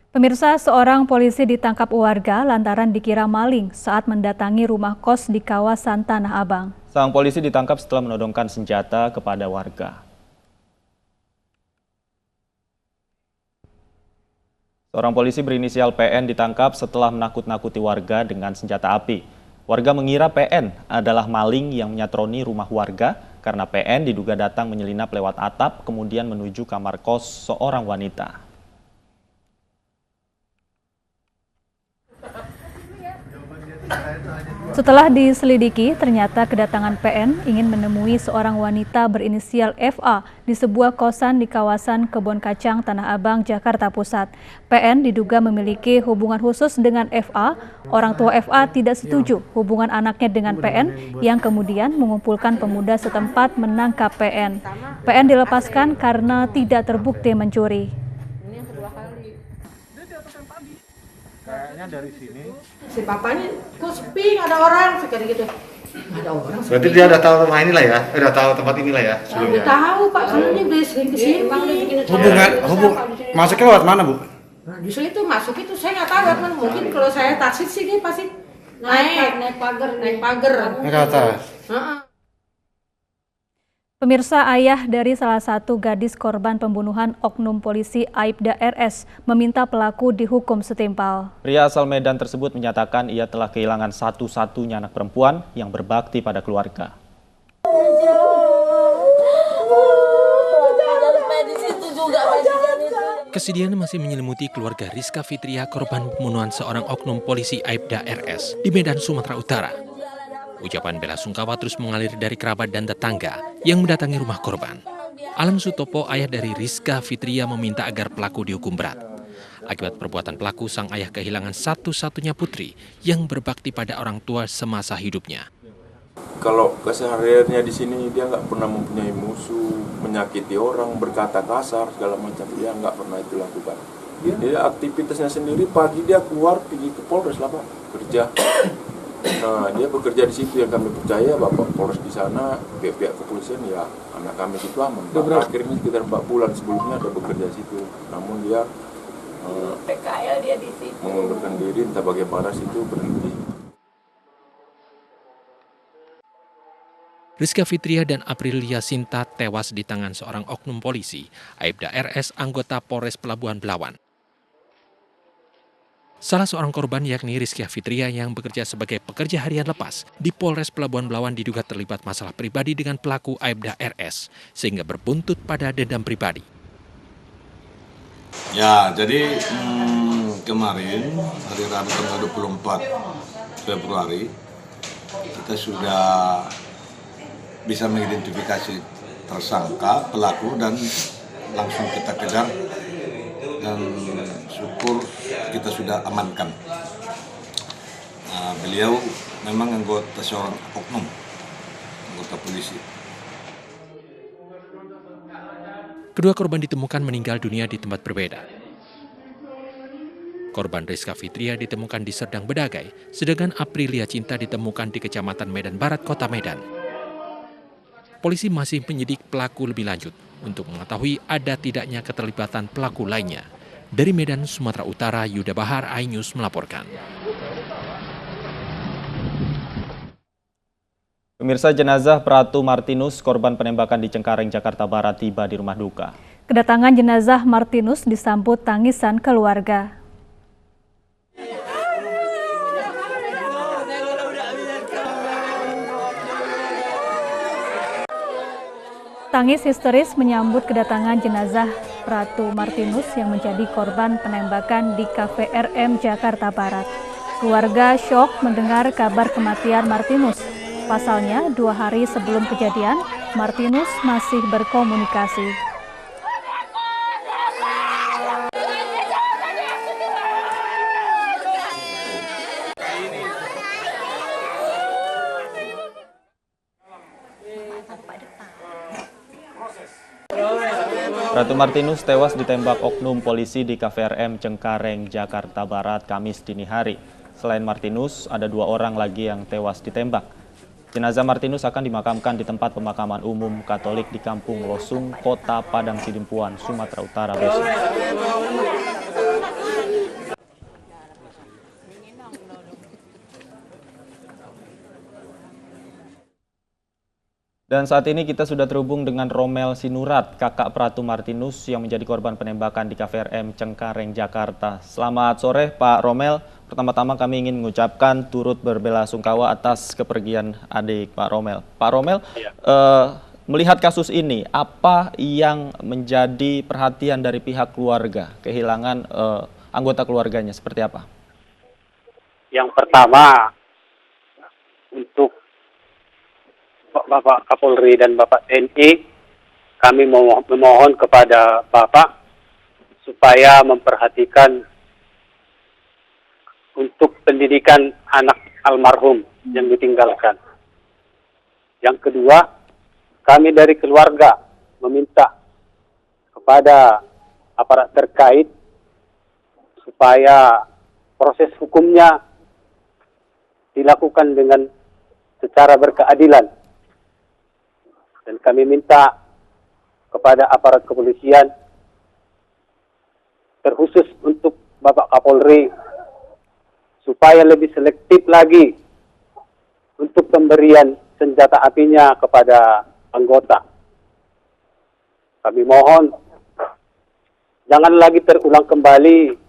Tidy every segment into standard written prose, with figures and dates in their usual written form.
Pemirsa, seorang polisi ditangkap warga lantaran dikira maling saat mendatangi rumah kos di kawasan Tanah Abang. Sang polisi ditangkap setelah menodongkan senjata kepada warga. Seorang polisi berinisial PN ditangkap setelah menakut-nakuti warga dengan senjata api. Warga mengira PN adalah maling yang menyatroni rumah warga karena PN diduga datang menyelinap lewat atap kemudian menuju kamar kos seorang wanita. Setelah diselidiki, ternyata kedatangan PN ingin menemui seorang wanita berinisial FA di sebuah kosan di kawasan Kebon Kacang, Tanah Abang, Jakarta Pusat. PN diduga memiliki hubungan khusus dengan FA. Orang tua FA tidak setuju hubungan anaknya dengan PN yang kemudian mengumpulkan pemuda setempat menangkap PN. PN dilepaskan karena tidak terbukti mencuri. Kayaknya dari sini. Si papanya kok sepi, nggak ada orang, sekali gitu. Nggak ada orang. Berarti dia udah tahu rumah inilah ya, udah tahu tempat inilah ya sebelumnya. Udah tahu Pak, karena dia udah sering kesini. Hubung masuknya lewat mana Bu? Nah, justru itu masuk itu saya nggak tahu kan, mungkin kalau saya taksi sih dia pasti naik pagar. Naik ke atas. Pemirsa, ayah dari salah satu gadis korban pembunuhan oknum polisi Aibda RS meminta pelaku dihukum setimpal. Pria asal Medan tersebut menyatakan ia telah kehilangan satu-satunya anak perempuan yang berbakti pada keluarga. Kesedihan masih menyelimuti keluarga Rizka Fitria, korban pembunuhan seorang oknum polisi Aibda RS di Medan, Sumatera Utara. Ucapan bela sungkawa terus mengalir dari kerabat dan tetangga yang mendatangi rumah korban. Alam Sutopo, ayah dari Rizka Fitria, meminta agar pelaku dihukum berat. Akibat perbuatan pelaku, sang ayah kehilangan satu-satunya putri yang berbakti pada orang tua semasa hidupnya. Kalau kesehariannya di sini dia nggak pernah mempunyai musuh, menyakiti orang, berkata kasar, segala macam, dia nggak pernah itu lakukan. Dia aktivitasnya sendiri, pagi dia keluar pergi ke Polres lah Pak, kerja. Nah, dia bekerja di situ yang kami percaya, Bapak Polres di sana, pihak kepolisian ya anak kami itu aman. Akhirnya sekitar 4 bulan sebelumnya ada bekerja di situ, namun dia mengundurkan diri, entah bagaimana situ berhenti. Rizka Fitria dan Aprilia Sinta tewas di tangan seorang oknum polisi, Aibda RS, anggota Polres Pelabuhan Belawan. Salah seorang korban yakni Rizka Fitria yang bekerja sebagai pekerja harian lepas di Polres Pelabuhan Belawan diduga terlibat masalah pribadi dengan pelaku Aibda RS sehingga berbuntut pada dendam pribadi. Ya, jadi kemarin hari Rabu tanggal 24 Februari kita sudah bisa mengidentifikasi tersangka, pelaku, dan langsung kita kejar dan syukur kita sudah amankan. Nah, beliau memang anggota seorang oknum, anggota polisi. Kedua korban ditemukan meninggal dunia di tempat berbeda. Korban Rizka Fitria ditemukan di Serdang Bedagai, sedangkan Aprilia Cinta ditemukan di Kecamatan Medan Barat, Kota Medan. Polisi masih menyidik pelaku lebih lanjut untuk mengetahui ada tidaknya keterlibatan pelaku lainnya. Dari Medan, Sumatera Utara, Yuda Bahar, iNews melaporkan. Pemirsa, jenazah Pratu Martinus, korban penembakan di Cengkareng, Jakarta Barat, tiba di rumah duka. Kedatangan jenazah Martinus disambut tangisan keluarga. Tangis histeris menyambut kedatangan jenazah Pratu Martinus yang menjadi korban penembakan di Cafe RM Jakarta Barat. Keluarga syok mendengar kabar kematian Martinus. Pasalnya, 2 hari sebelum kejadian, Martinus masih berkomunikasi. Pratu Martinus tewas ditembak oknum polisi di Cafe RM Cengkareng, Jakarta Barat, Kamis dini hari. Selain Martinus, ada 2 orang lagi yang tewas ditembak. Jenazah Martinus akan dimakamkan di tempat pemakaman umum Katolik di Kampung Losung, Kota Padang Sidimpuan, Sumatera Utara besok. Dan saat ini kita sudah terhubung dengan Romel Sinurat, kakak Pratu Martinus yang menjadi korban penembakan di KVRM Cengkareng, Jakarta. Selamat sore Pak Romel. Pertama-tama kami ingin mengucapkan turut berbelasungkawa atas kepergian adik Pak Romel. Pak Romel, melihat kasus ini, apa yang menjadi perhatian dari pihak keluarga? Kehilangan anggota keluarganya seperti apa? Yang pertama, untuk Bapak Kapolri dan Bapak TNI, kami memohon kepada Bapak supaya memperhatikan untuk pendidikan anak almarhum yang ditinggalkan. Yang kedua, kami dari keluarga meminta kepada aparat terkait supaya proses hukumnya dilakukan dengan secara berkeadilan. Dan kami minta kepada aparat kepolisian, terkhusus untuk Bapak Kapolri, supaya lebih selektif lagi untuk pemberian senjata apinya kepada anggota. Kami mohon, jangan lagi terulang kembali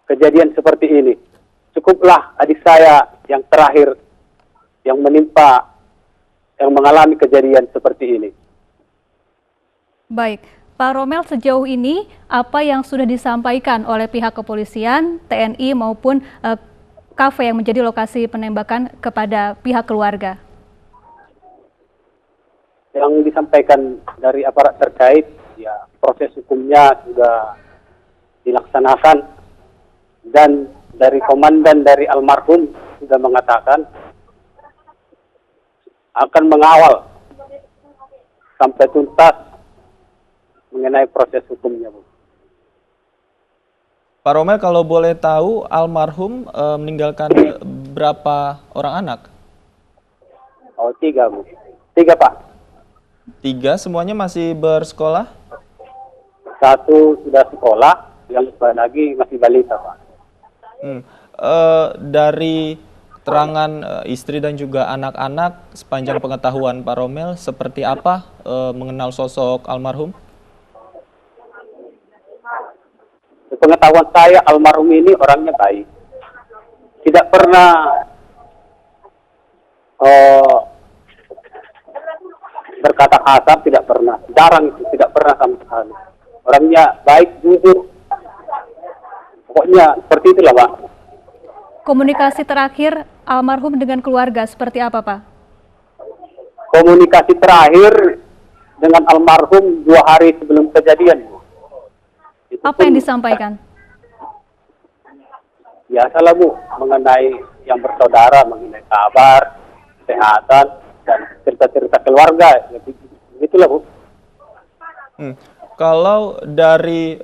kejadian seperti ini. Cukuplah adik saya yang terakhir yang mengalami kejadian seperti ini. Baik, Pak Romel, sejauh ini apa yang sudah disampaikan oleh pihak kepolisian, TNI maupun kafe yang menjadi lokasi penembakan kepada pihak keluarga? Yang disampaikan dari aparat terkait, ya proses hukumnya sudah dilaksanakan, dan dari komandan dari almarhum sudah mengatakan akan mengawal sampai tuntas mengenai proses hukumnya, Bu. Pak Romel, kalau boleh tahu, almarhum meninggalkan berapa orang anak? Oh, 3, Bu. 3, Pak. 3, semuanya masih bersekolah? 1 sudah sekolah, yang lagi masih balita, Pak. Dari keterangan istri dan juga anak-anak, sepanjang pengetahuan Pak Romel, seperti apa mengenal sosok almarhum? Pengetahuan saya, almarhum ini orangnya baik. Tidak pernah berkata kasar, tidak pernah. Jarang itu, tidak pernah sama sekali. Orangnya baik, jujur. Pokoknya seperti itulah, Pak. Komunikasi terakhir almarhum dengan keluarga seperti apa, Pak? Komunikasi terakhir dengan almarhum 2 hari sebelum kejadian. Apa yang disampaikan? Biasalah, Bu, mengenai yang bersaudara, mengenai kabar, kesehatan, dan cerita-cerita keluarga. Begitulah, Bu. Kalau dari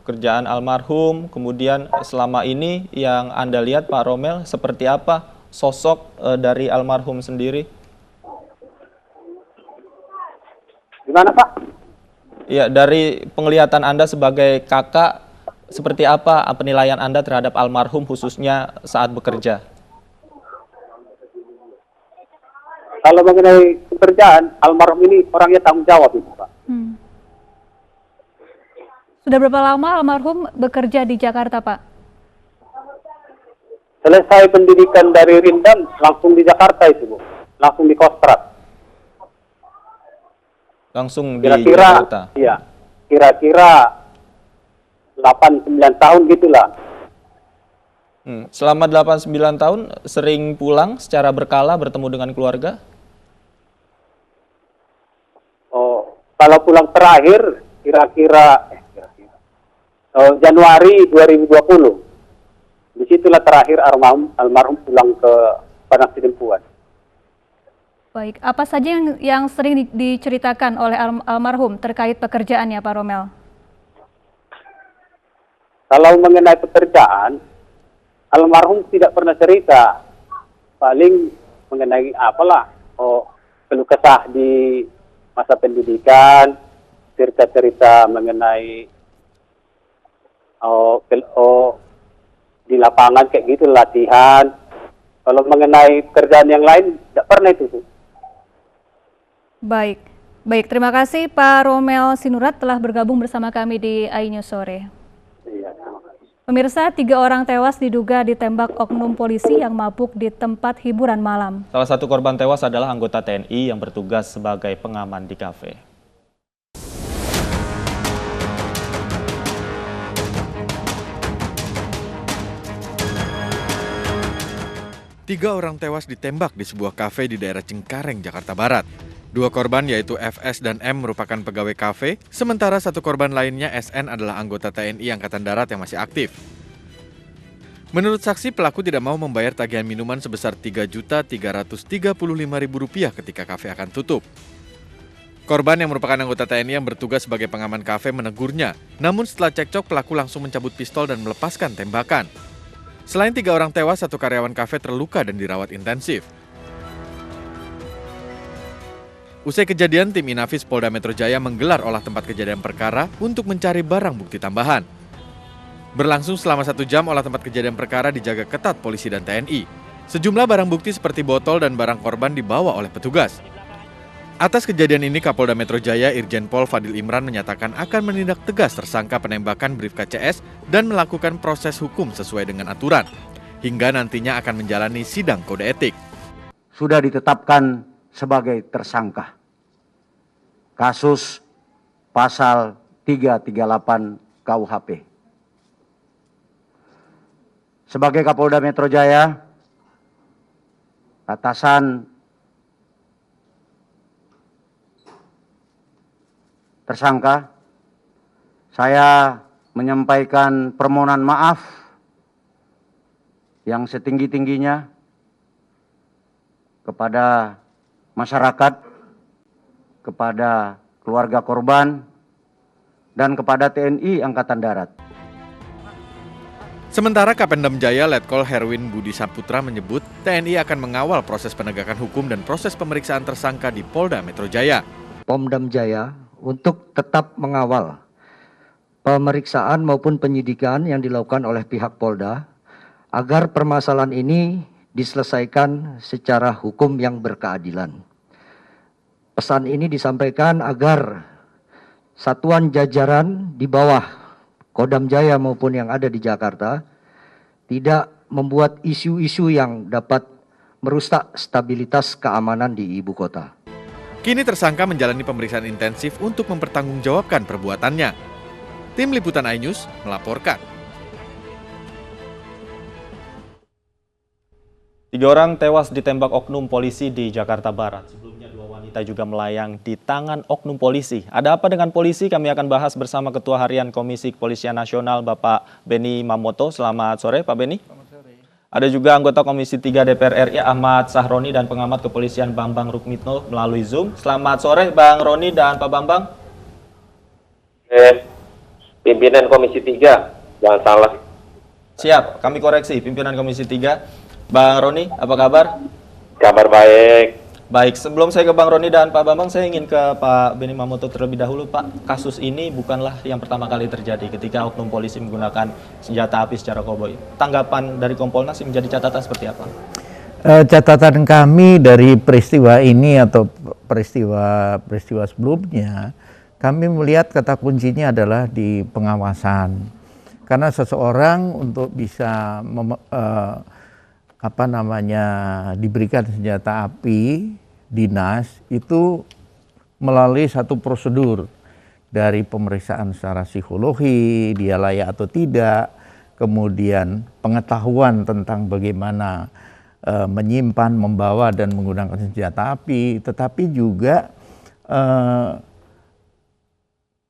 kerjaan almarhum, kemudian selama ini yang Anda lihat Pak Romel, seperti apa sosok dari almarhum sendiri? Gimana, Pak? Ya, dari penglihatan Anda sebagai kakak, seperti apa penilaian Anda terhadap almarhum khususnya saat bekerja? Kalau mengenai pekerjaan, almarhum ini orangnya tanggung jawab, itu, Pak. Sudah berapa lama almarhum bekerja di Jakarta, Pak? Selesai pendidikan dari Rindam, langsung di Jakarta itu, Bu. Langsung di Kostrad. Langsung di Kira-kira, Jakarta? iya. Kira-kira 8-9 tahun gitulah. Selama 8-9 tahun sering pulang secara berkala bertemu dengan keluarga? Oh, kalau pulang terakhir, kira-kira Januari 2020. Disitulah terakhir almarhum pulang ke Padang Sidempuan. Baik, apa saja yang sering diceritakan oleh almarhum terkait pekerjaannya, Pak Romel? Kalau mengenai pekerjaan, almarhum tidak pernah cerita. Paling mengenai apalah, keluh kesah di masa pendidikan, cerita-cerita mengenai di lapangan kayak gitu, latihan. Kalau mengenai pekerjaan yang lain, tidak pernah itu. Baik, baik. Terima kasih Pak Romel Sinurat telah bergabung bersama kami di iNews Sore. Iya, terima kasih. Pemirsa, 3 orang tewas diduga ditembak oknum polisi yang mabuk di tempat hiburan malam. Salah satu korban tewas adalah anggota TNI yang bertugas sebagai pengaman di kafe. Tiga orang tewas ditembak di sebuah kafe di daerah Cengkareng, Jakarta Barat. 2 korban yaitu FS dan M merupakan pegawai kafe, sementara 1 korban lainnya SN adalah anggota TNI Angkatan Darat yang masih aktif. Menurut saksi, pelaku tidak mau membayar tagihan minuman sebesar Rp3.335.000 ketika kafe akan tutup. Korban yang merupakan anggota TNI yang bertugas sebagai pengaman kafe menegurnya, namun setelah cekcok pelaku langsung mencabut pistol dan melepaskan tembakan. Selain 3 orang tewas, 1 karyawan kafe terluka dan dirawat intensif. Usai kejadian, tim Inafis Polda Metro Jaya menggelar olah tempat kejadian perkara untuk mencari barang bukti tambahan. Berlangsung selama 1 jam, olah tempat kejadian perkara dijaga ketat polisi dan TNI. Sejumlah barang bukti seperti botol dan barang korban dibawa oleh petugas. Atas kejadian ini, Kapolda Metro Jaya Irjen Pol Fadil Imran menyatakan akan menindak tegas tersangka penembakan Bribka CS dan melakukan proses hukum sesuai dengan aturan, hingga nantinya akan menjalani sidang kode etik. Sudah ditetapkan sebagai tersangka. Kasus pasal 338 KUHP. Sebagai Kapolda Metro Jaya, atasan tersangka, saya menyampaikan permohonan maaf yang setinggi-tingginya kepada masyarakat, kepada keluarga korban, dan kepada TNI Angkatan Darat. Sementara Kapendam Jaya Letkol Herwin Budi Saputra menyebut TNI akan mengawal proses penegakan hukum dan proses pemeriksaan tersangka di Polda Metro Jaya. Pomdam Jaya untuk tetap mengawal pemeriksaan maupun penyidikan yang dilakukan oleh pihak Polda agar permasalahan ini diselesaikan secara hukum yang berkeadilan. Pesan ini disampaikan agar satuan jajaran di bawah Kodam Jaya maupun yang ada di Jakarta tidak membuat isu-isu yang dapat merusak stabilitas keamanan di ibu kota. Kini tersangka menjalani pemeriksaan intensif untuk mempertanggungjawabkan perbuatannya. Tim Liputan iNews melaporkan. 3 orang tewas ditembak oknum polisi di Jakarta Barat. Sebelumnya 2 wanita juga melayang di tangan oknum polisi. Ada apa dengan polisi? Kami akan bahas bersama Ketua Harian Komisi Kepolisian Nasional, Bapak Beni Mamoto. Selamat sore, Pak Beni. Selamat sore. Ada juga anggota Komisi 3 DPR RI, Ahmad Sahroni, dan pengamat kepolisian Bambang Rukmitno melalui Zoom. Selamat sore, Bang Roni dan Pak Bambang. Pimpinan Komisi 3, jangan salah. Siap, kami koreksi, pimpinan Komisi 3. Bang Roni, apa kabar? Kabar baik. Baik, sebelum saya ke Bang Roni dan Pak Bambang, saya ingin ke Pak Beni Mamoto terlebih dahulu. Pak, kasus ini bukanlah yang pertama kali terjadi ketika oknum polisi menggunakan senjata api secara koboi. Tanggapan dari Kompolnas yang menjadi catatan seperti apa? Catatan kami dari peristiwa ini atau peristiwa sebelumnya, kami melihat kata kuncinya adalah di pengawasan. Karena seseorang untuk bisa diberikan senjata api dinas itu melalui satu prosedur dari pemeriksaan secara psikologi, dia layak atau tidak, kemudian pengetahuan tentang bagaimana menyimpan, membawa dan menggunakan senjata api, tetapi juga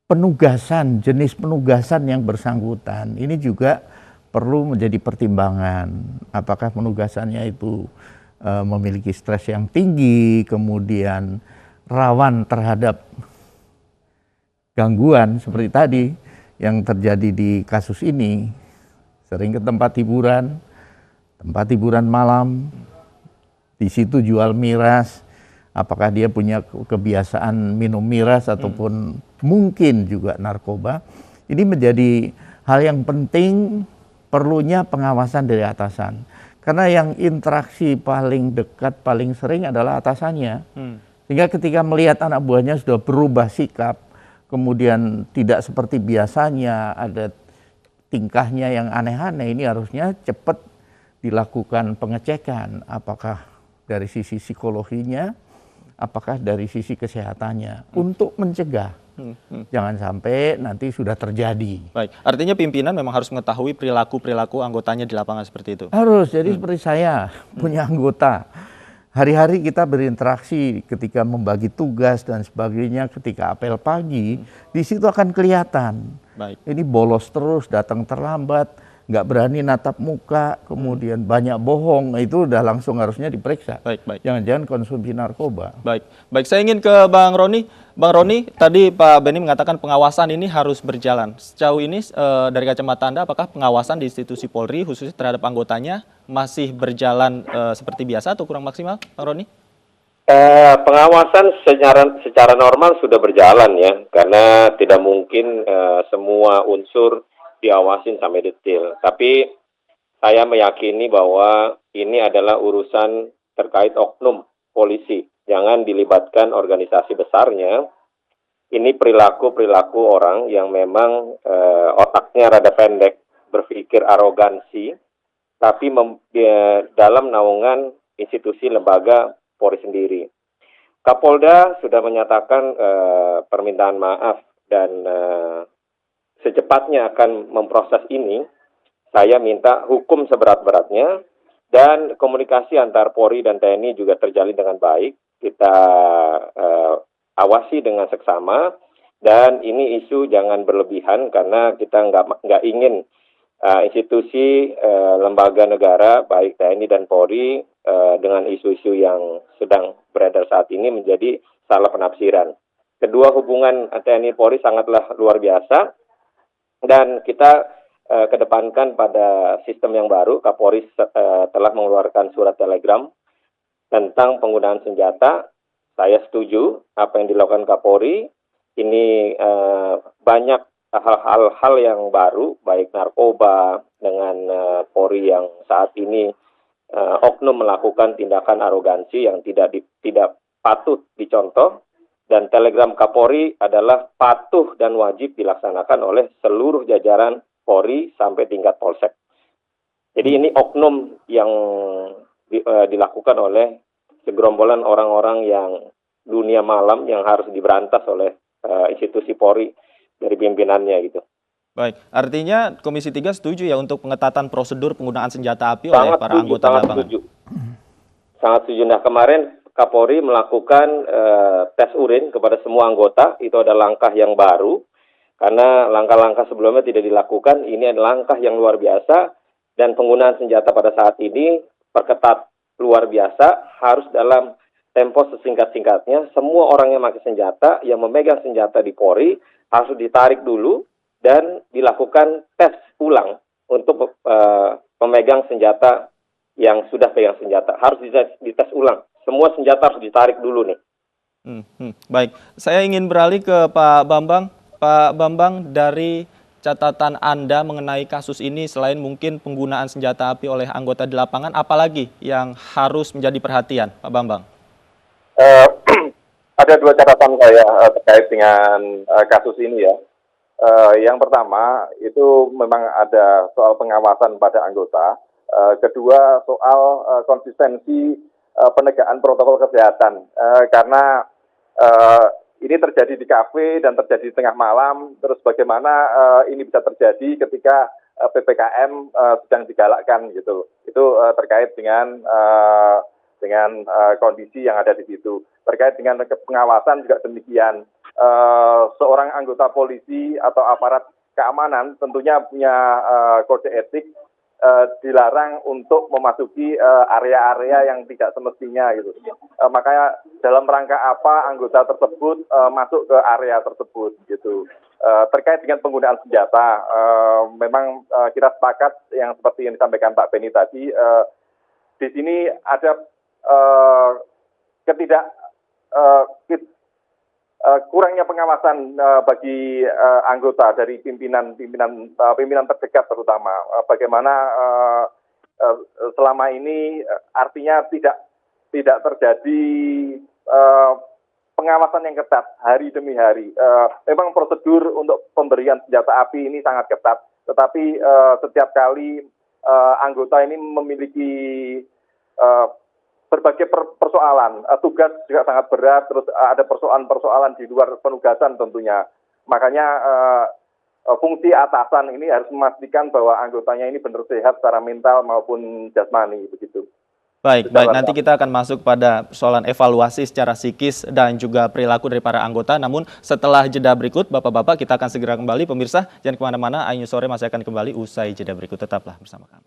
penugasan, jenis penugasan yang bersangkutan. Ini juga perlu menjadi pertimbangan. Apakah penugasannya itu memiliki stres yang tinggi, kemudian rawan terhadap gangguan seperti tadi yang terjadi di kasus ini, sering ke tempat hiburan malam, di situ jual miras, apakah dia punya kebiasaan minum miras ataupun mungkin juga narkoba. Ini menjadi hal yang penting, perlunya pengawasan dari atasan. Karena yang interaksi paling dekat, paling sering adalah atasannya. Sehingga ketika melihat anak buahnya sudah berubah sikap, kemudian tidak seperti biasanya, ada tingkahnya yang aneh-aneh, ini harusnya cepat dilakukan pengecekan, apakah dari sisi psikologinya, apakah dari sisi kesehatannya, untuk mencegah. Jangan sampai nanti sudah terjadi. Baik, artinya pimpinan memang harus mengetahui perilaku-perilaku anggotanya di lapangan seperti itu? Harus, jadi seperti saya punya anggota. Hari-hari kita berinteraksi ketika membagi tugas dan sebagainya, ketika apel pagi, di situ akan kelihatan. Baik. Ini bolos terus, datang terlambat, nggak berani natap muka, kemudian banyak bohong, itu udah langsung harusnya diperiksa. Baik, baik. Jangan-jangan konsumsi narkoba. Baik, baik. Saya ingin ke Bang Roni. Bang Roni, tadi Pak Benny mengatakan pengawasan ini harus berjalan. Sejauh ini dari kacamata Anda, apakah pengawasan di institusi Polri khususnya terhadap anggotanya masih berjalan seperti biasa atau kurang maksimal, Bang Roni? Pengawasan secara normal sudah berjalan ya, karena tidak mungkin semua unsur diawasin sampai detail. Tapi saya meyakini bahwa ini adalah urusan terkait oknum polisi. Jangan dilibatkan organisasi besarnya. Ini perilaku-perilaku orang yang memang otaknya rada pendek, berpikir arogansi, tapi dalam naungan institusi lembaga Polri sendiri. Kapolda sudah menyatakan permintaan maaf dan secepatnya akan memproses ini. Saya minta hukum seberat-beratnya dan komunikasi antar Polri dan TNI juga terjalin dengan baik. Kita awasi dengan seksama dan ini isu jangan berlebihan karena kita nggak ingin institusi lembaga negara baik TNI dan Polri dengan isu-isu yang sedang beredar saat ini menjadi salah penafsiran. Kedua, hubungan TNI Polri sangatlah luar biasa dan kita kedepankan pada sistem yang baru. Kapolri telah mengeluarkan surat telegram tentang penggunaan senjata. Saya setuju apa yang dilakukan Kapolri. Ini banyak hal-hal yang baru, baik narkoba dengan Polri yang saat ini oknum melakukan tindakan arogansi yang tidak patut dicontoh, dan telegram Kapolri adalah patuh dan wajib dilaksanakan oleh seluruh jajaran Polri sampai tingkat polsek. Jadi ini oknum yang dilakukan oleh segerombolan orang-orang yang dunia malam yang harus diberantas oleh institusi Polri dari pimpinannya gitu. Baik, artinya Komisi 3 setuju ya untuk pengetatan prosedur penggunaan senjata api oleh para anggota lapangan? Sangat setuju. Nah, kemarin Kapolri melakukan tes urin kepada semua anggota. Itu ada langkah yang baru karena langkah-langkah sebelumnya tidak dilakukan. Ini adalah langkah yang luar biasa dan penggunaan senjata pada saat ini perketat luar biasa, harus dalam tempo sesingkat-singkatnya. Semua orang yang memakai senjata, yang memegang senjata di Polri harus ditarik dulu dan dilakukan tes ulang untuk pemegang senjata yang sudah pegang senjata. Harus dites ulang. Semua senjata harus ditarik dulu nih. Baik, saya ingin beralih ke Pak Bambang. Pak Bambang, dari catatan Anda mengenai kasus ini, selain mungkin penggunaan senjata api oleh anggota di lapangan, apalagi yang harus menjadi perhatian, Pak Bambang? Ada dua catatan saya terkait dengan kasus ini ya. Yang pertama itu memang ada soal pengawasan pada anggota. Kedua soal konsistensi penegakan protokol kesehatan. Karena ini terjadi di kafe dan terjadi di tengah malam. Terus bagaimana ini bisa terjadi ketika PPKM sedang digalakkan gitu. Itu terkait dengan kondisi yang ada di situ. Terkait dengan pengawasan juga demikian. Seorang anggota polisi atau aparat keamanan tentunya punya kode etik, dilarang untuk memasuki area-area yang tidak semestinya gitu. Makanya dalam rangka apa anggota tersebut masuk ke area tersebut gitu. Terkait dengan penggunaan senjata, memang kita sepakat yang seperti yang disampaikan Pak Benny tadi. Di sini ada kurangnya pengawasan bagi anggota dari pimpinan terdekat terutama. Bagaimana selama ini artinya tidak terjadi pengawasan yang ketat hari demi hari. Memang prosedur untuk pemberian senjata api ini sangat ketat, tetapi setiap kali anggota ini memiliki berbagai persoalan, tugas juga sangat berat, terus ada persoalan-persoalan di luar penugasan tentunya. Makanya fungsi atasan ini harus memastikan bahwa anggotanya ini benar sehat secara mental maupun jasmani begitu. Baik, nanti kita akan masuk pada persoalan evaluasi secara psikis dan juga perilaku dari para anggota. Namun setelah jeda berikut, Bapak-Bapak, kita akan segera kembali. Pemirsa, jangan kemana-mana, Ayu Sore masih akan kembali usai jeda berikut. Tetaplah bersama kami.